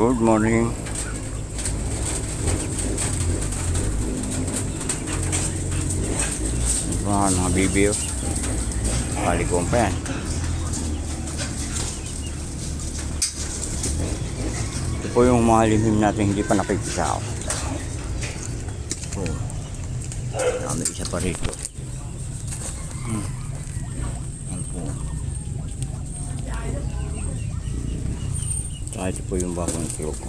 Good morning. Mga bibiyos. Paligong pa yan. Ito po yung mga limhim natin hindi pa nakikisaw. Oh. May isa pa rito. Yan po. Saka ito po yung bagong itlog.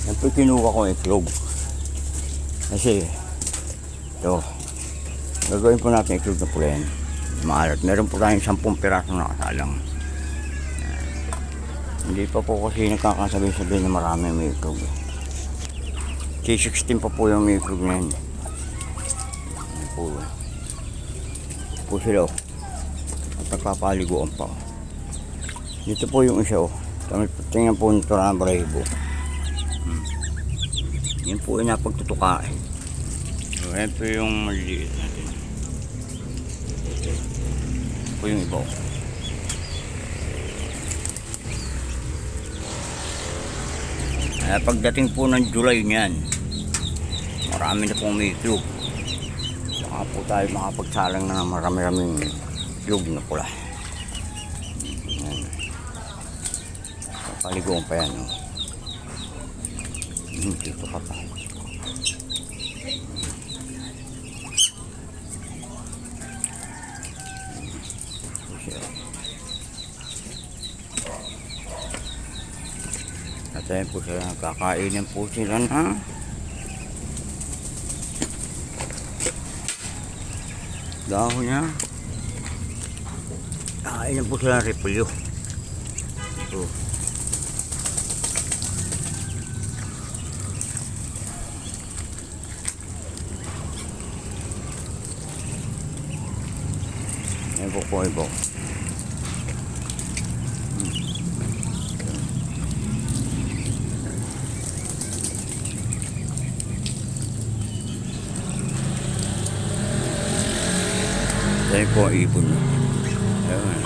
Yan po kinuha ko itlog. Kasi ito, gagawin po natin itlog na pulen. Maalat. Meron po tayong 10 piraso na kasalang. Hindi pa po kasi nakakasabi-sabi na marami may itlog. K16 pa po yung may itlog na yun. Yan po sila oh. At nagpapaliguan pa oh. Dito po yung isa oh. Tingnan po nito na balahibo. Yan po yung napagtutukain. So, yan po yung maliliit natin. Yan po yung iba. Pagdating po ng July niyan, marami na pong may itlog. Saka po tayo makapagsalang na marami-raming itlog na pula. Yan. Paliguan pa yan. Oh. Dito ka pa. At ayun po sila, kakainin po sila na dahon niya. Kakainin po sila ng repolyo. Ito. Ayun po po ibo. Ayun po ang ibon nyo. Ayun.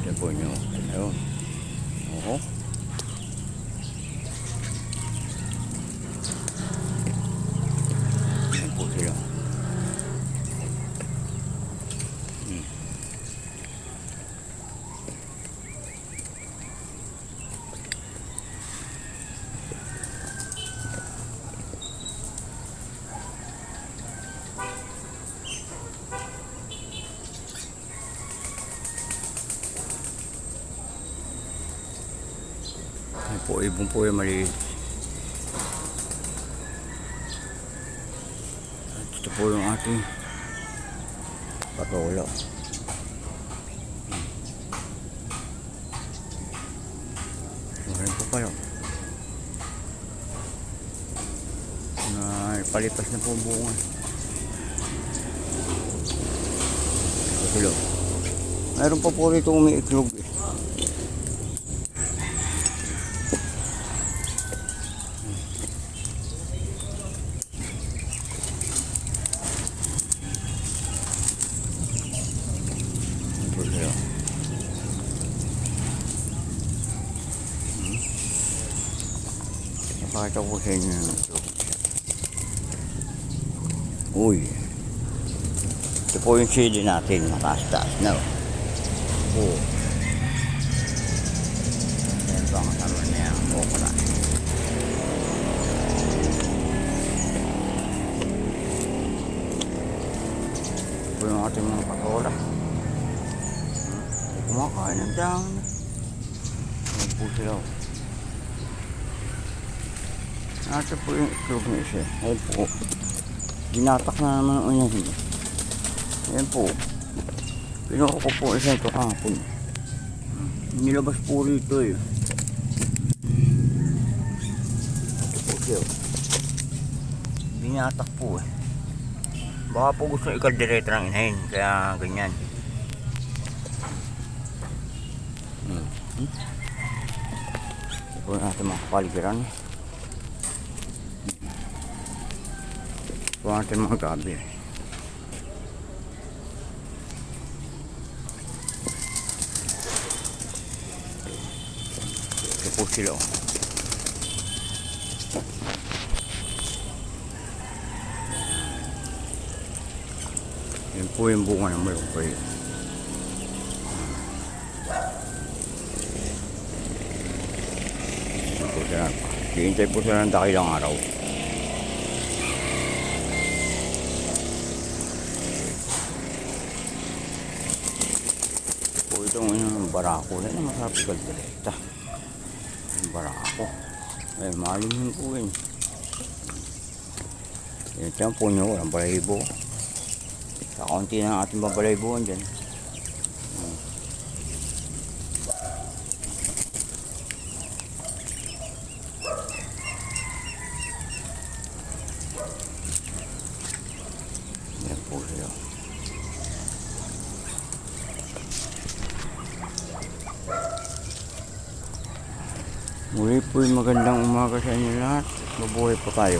Ayun po nyo. Ayun. Oo. Ayun po sila. Ayun po, ibon po yung maliit. At ito po yung ating patola. Ayun po kayo. Palipas na po bunga. Ito. Mayroon pa po rito umiitlog eh. Pakita ko sa inyo ito. Uy. Ito po yung sili natin. Mataas-taas na. Oo. Ayan po ang kasama niya. Okra. Ito po yung ating mga patola. Kumakain ng dahon. Ayan po sila. Ito po yung itlog na isa. Ayan po. Ginatak na naman o yan. Ayan po. Pinuha ko po isa ito kahapon. Nilabas po rito eh. Ito po siya. Ginatak po eh. Baka po gusto ikaldereta ng inahin. Kaya ganyan. Ito po natin mga kapaligiran. Ito natin mga gabi. po sila. Oh. Yan po yung bunga ng malunggay. Yan po sila. Hihintay po sila ng dakilang araw. Po itong barako na yung masarap ikaldereta. Yung barako. Ay, maalimin po yun. Ito yung punyo, walang balahibo. Kakaunti na ang ating babalaybuhan dyan. Yan po sila. Muli po yung magandang umaga sa inyo lahat. Mabuhay po tayo.